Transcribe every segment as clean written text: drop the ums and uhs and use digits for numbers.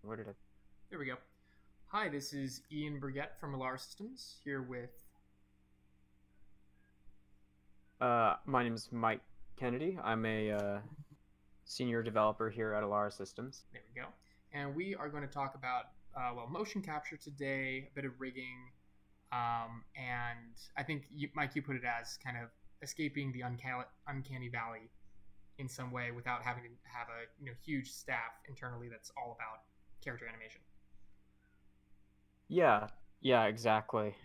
Where did I? There we go. Hi, this is Ian Brigette from Alara Systems here with. My name is Mike Kennedy. I'm a senior developer here at Alara Systems. There we go. And we are going to talk about, motion capture today, a bit of rigging, and I think, Mike, you put it as kind of escaping the uncanny valley in some way without having to have a huge staff internally that's all about character animation. Yeah, yeah, exactly.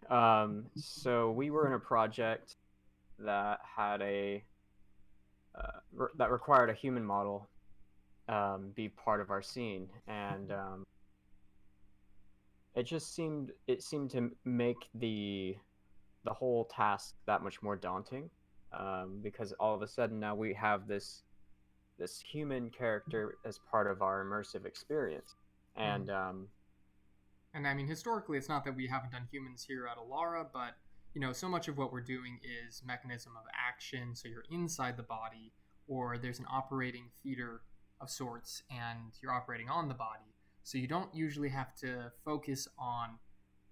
So we were in a project that had that required a human model be part of our scene, and it seemed to make the whole task that much more daunting, because all of a sudden now we have this human character as part of our immersive experience. Mm-hmm. And And I mean, historically, it's not that we haven't done humans here at Alara, but so much of what we're doing is mechanism of action. So you're inside the body, or there's an operating theater of sorts, and you're operating on the body. So you don't usually have to focus on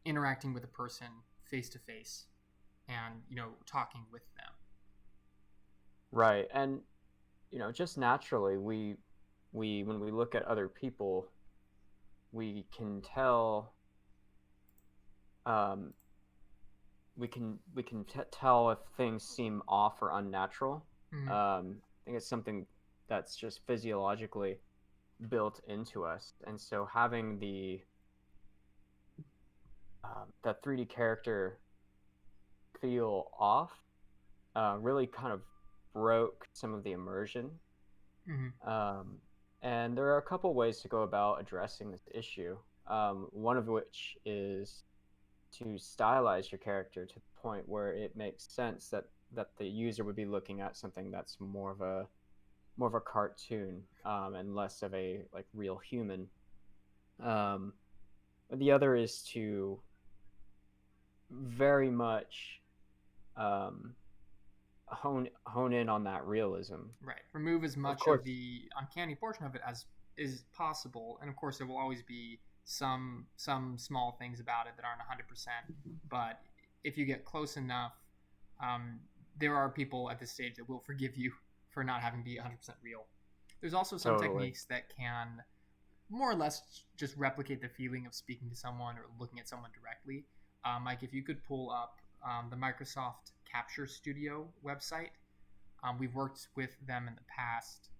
interacting with a person face to face and talking with them. right, and just naturally, we when we look at other people, we can tell, um, tell if things seem off or unnatural. Mm-hmm. I think it's something that's just physiologically built into us, and so having the that 3D character feel off really kind of broke some of the immersion. Mm-hmm. Um, and there are a couple ways to go about addressing this issue. One of which is to stylize your character to the point where it makes sense that the user would be looking at something that's more of a cartoon, and less of a like real human. Um, the other is to very much um, hone in on that realism. Right. Remove as Of much of course, the uncanny portion of it as is possible, and of course, there will always be some small things about it that aren't 100%. But if you get close enough, there are people at this stage that will forgive you for not having to be 100% real. There's also some totally. techniques that can more or less just replicate the feeling of speaking to someone or looking at someone directly. Mike, if you could pull up the Microsoft Capture Studio website, we've worked with them in the past,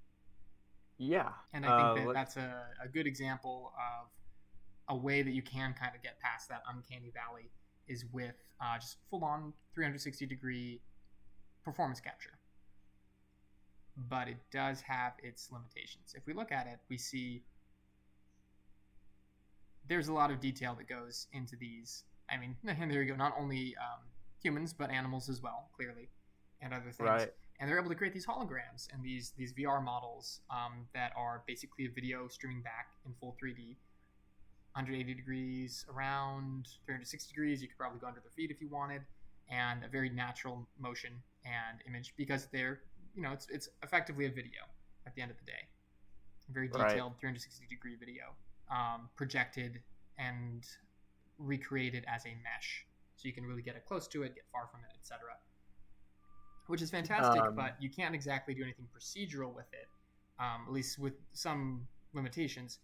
Yeah. and I think that Let's. that's a good example of a way that you can kind of get past that uncanny valley is with just full on 360-degree performance capture. But it does have its limitations. If we look at it, we see there's a lot of detail that goes into these. I mean, and there you go. Not only humans, but animals as well, clearly, and other things. Right. And they're able to create these holograms and these VR models that are basically a video streaming back in full 3D, 180 degrees around, 360 degrees. You could probably go under their feet if you wanted, and a very natural motion and image because they're it's effectively a video at the end of the day, a very Right. detailed 360-degree video, projected and recreated as a mesh, so you can really get it close to it, get far from it, etc. Which is fantastic, Um, but you can't exactly do anything procedural with it, at least with some limitations.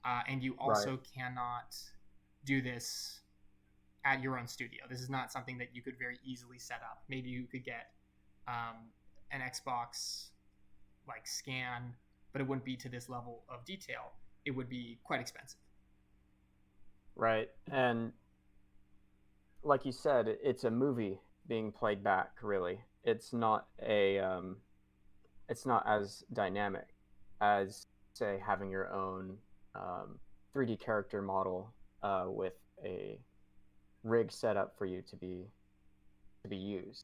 And you right. also cannot do this at your own studio. This is not something that you could very easily set up. Maybe you could get um, an Xbox like scan, but it wouldn't be to this level of detail. It would be quite expensive. Right. And like you said, it's a movie being played back. Really, it's not as dynamic as, say, having your own 3D character model with a rig set up for you to be used.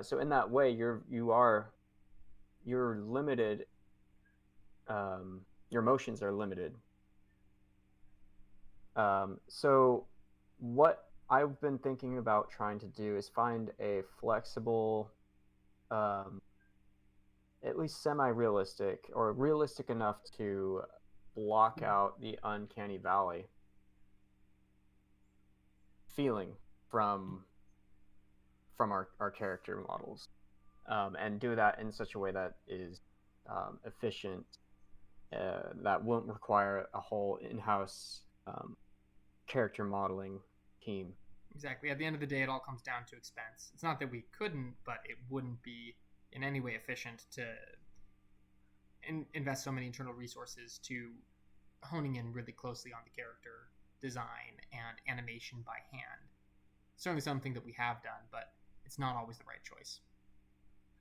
So in that way, you're limited. Your motions are limited. So what I've been thinking about trying to do is find a flexible, um, at least semi-realistic or realistic enough to block out the uncanny valley feeling from our character models, and do that in such a way that is efficient, that won't require a whole in-house character modeling team. Exactly. At the end of the day, it all comes down to expense. It's not that we couldn't, but it wouldn't be in any way efficient to invest so many internal resources to honing in really closely on the character design and animation by hand. Certainly something that we have done, but it's not always the right choice.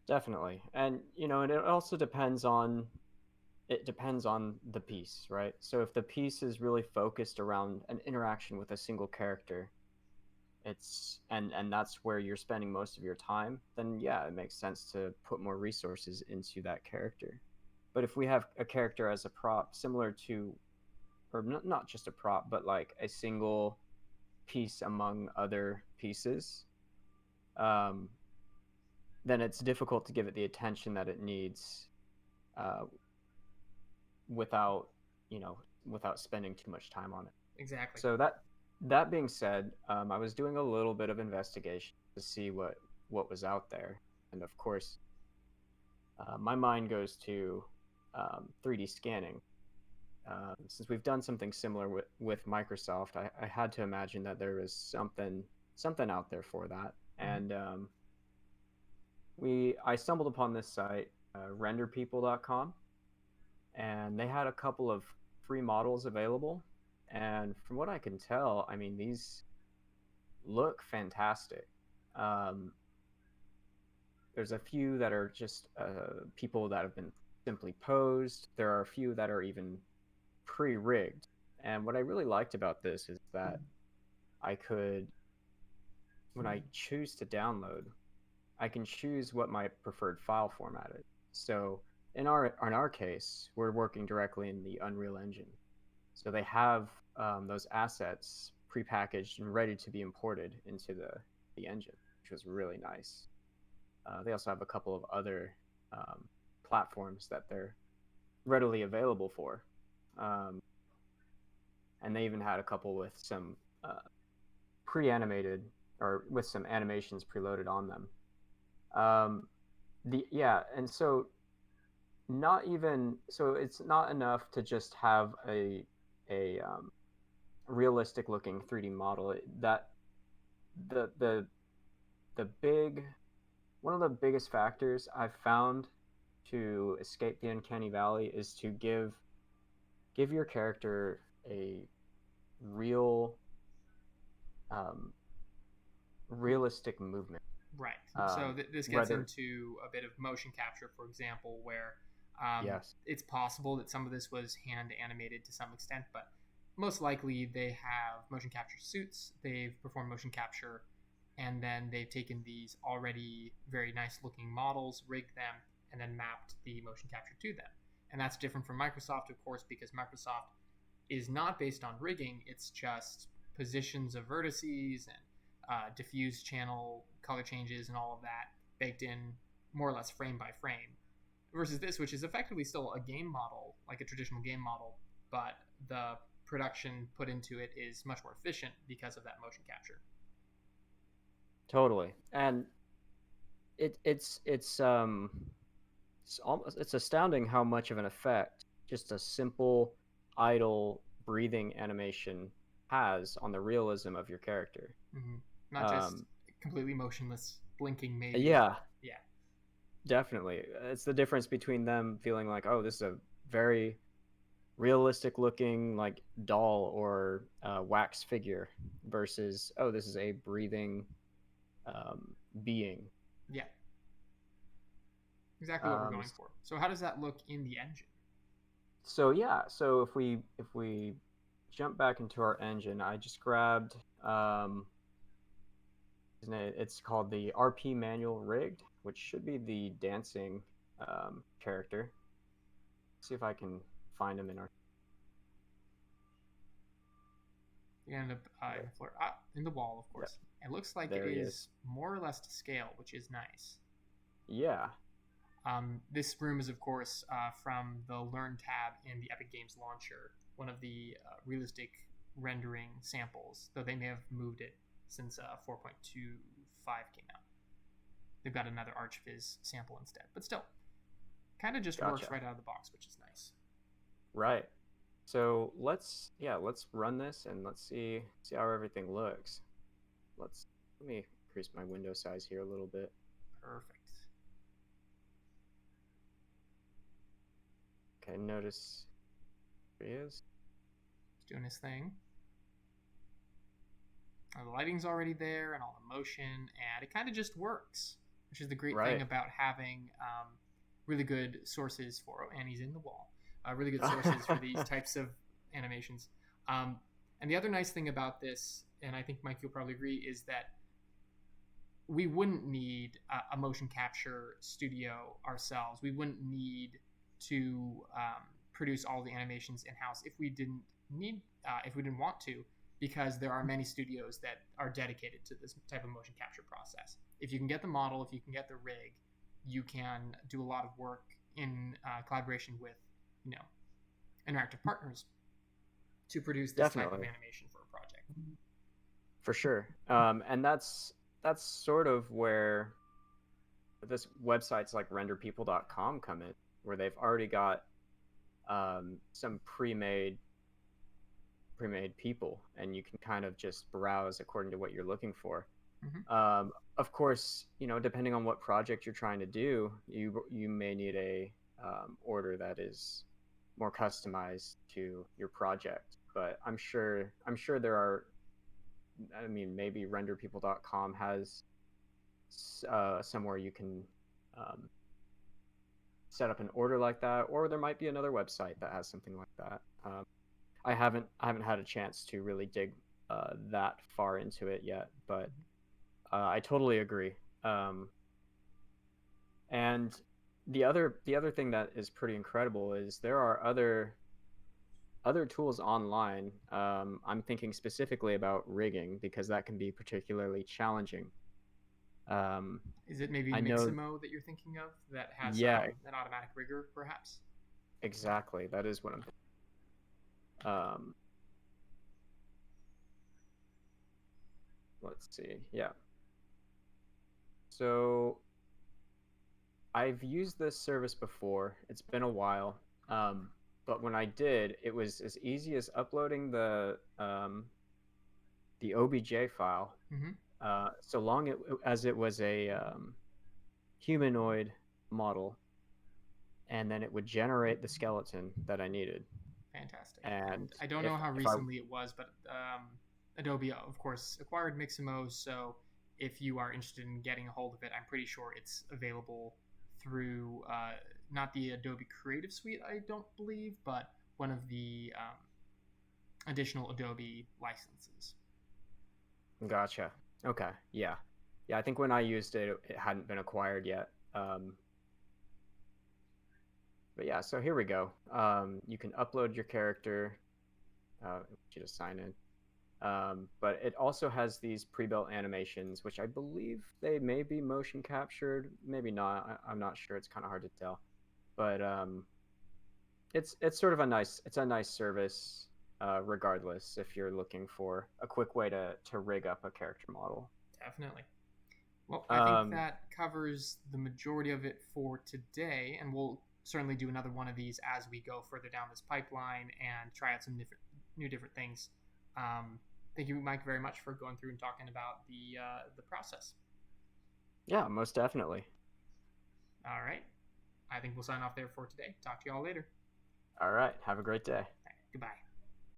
Definitely. And and it also depends on the piece, right? So if the piece is really focused around an interaction with a single character, and that's where you're spending most of your time, then yeah, it makes sense to put more resources into that character. But if we have a character as a prop, similar to, or not just a prop, but like a single piece among other pieces, um, then it's difficult to give it the attention that it needs, uh, without without spending too much time on it. Exactly. So that being said, I was doing a little bit of investigation to see what was out there, and of course, my mind goes to 3D scanning. Since we've done something similar with Microsoft, I had to imagine that there was something out there for that, and I stumbled upon this site, renderpeople.com, and they had a couple of free models available. And from what I can tell, I mean, these look fantastic. Um, there's a few that are just people that have been simply posed. There are a few that are even pre-rigged. And what I really liked about this is that I could, when I choose to download, I can choose what my preferred file format is. So in our case, we're working directly in the Unreal Engine. So they have those assets prepackaged and ready to be imported into the engine, which was really nice. They also have a couple of other platforms that they're readily available for. And they even had a couple with some pre-animated, or with some animations preloaded on them. And so it's not enough to just have a realistic looking 3D model. That the big one of the biggest factors I've found to escape the uncanny valley is to give your character a real realistic movement. Right. So this gets into a bit of motion capture, for example, where yes, it's possible that some of this was hand animated to some extent, but most likely they have motion capture suits. They've performed motion capture, and then they've taken these already very nice looking models, rigged them, and then mapped the motion capture to them. And that's different from Microsoft, of course, because Microsoft is not based on rigging. It's just positions of vertices and diffuse channel color changes and all of that baked in more or less frame by frame, versus this, which is effectively still a game model, like a traditional game model, but the production put into it is much more efficient because of that motion capture. totally. And it's it's astounding how much of an effect just a simple idle breathing animation has on the realism of your character. Not just completely motionless blinking, maybe. Yeah, yeah, definitely. It's the difference between them feeling like, oh, this is a very realistic looking like doll or wax figure, versus, oh, this is a breathing being. Yeah, exactly what we're going for. So how does that look in the engine? So yeah, so if we jump back into our engine, I just grabbed it's called the RP manual rigged, which should be the dancing character. Let's see if I can find him in our. You end up in the wall, of course. Yep. It looks like there it is more or less to scale, which is nice. Yeah. This room is, of course, from the Learn tab in the Epic Games Launcher, one of the realistic rendering samples, though they may have moved it since 4.25 came out. They've got another ArchViz sample instead, but still, kind of just works right out of the box, which is nice. Right. So let's run this and let's see how everything looks. Let me increase my window size here a little bit. Perfect. Okay, notice here he is. He's doing his thing. The lighting's already there and all the motion, and it kind of just works, which is the great thing about having really good sources for, and he's in the wall, really good sources for these types of animations. And the other nice thing about this, and I think Mike, you'll probably agree, is that we wouldn't need a motion capture studio ourselves. We wouldn't need to produce all the animations in-house if we didn't want to, because there are many studios that are dedicated to this type of motion capture process. If you can get the model, if you can get the rig, you can do a lot of work in collaboration with, interactive partners to produce this type of animation for a project. For sure. And that's sort of where this websites like renderpeople.com come in, where they've already got some pre-made people, and you can kind of just browse according to what you're looking for. Mm-hmm. Of course, depending on what project you're trying to do, you may need a order that is more customized to your project. But I'm sure there are. I mean, maybe renderpeople.com has somewhere you can set up an order like that, or there might be another website that has something like that. I haven't had a chance to really dig that far into it yet, but I totally agree. And the other thing that is pretty incredible is there are other tools online. I'm thinking specifically about rigging, because that can be particularly challenging. Is it maybe Mixamo that you're thinking of that has an automatic rigger, perhaps? Exactly, that is what I'm thinking. Let's see. Yeah. So I've used this service before. It's been a while. But when I did, it was as easy as uploading the OBJ file, so long as it was a humanoid model, and then it would generate the skeleton that I needed. Fantastic. And I don't know how recently it was, but Adobe, of course, acquired Mixamo, so if you are interested in getting a hold of it, I'm pretty sure it's available through not the Adobe Creative Suite, I don't believe, but one of the additional Adobe licenses. Gotcha. Okay. Yeah. I think when I used it, it hadn't been acquired yet. But yeah, so here we go. You can upload your character. You just sign in. But it also has these pre-built animations, which I believe they may be motion captured, maybe not. I'm not sure. It's kind of hard to tell. But it's sort of a nice service, regardless, if you're looking for a quick way to rig up a character model. Definitely. Well, I think that covers the majority of it for today, and we'll certainly do another one of these as we go further down this pipeline and try out some different things. Thank you, Mike, very much for going through and talking about the process. Yeah, most definitely. All right. I think we'll sign off there for today. Talk to you all later. All right. Have a great day. Goodbye.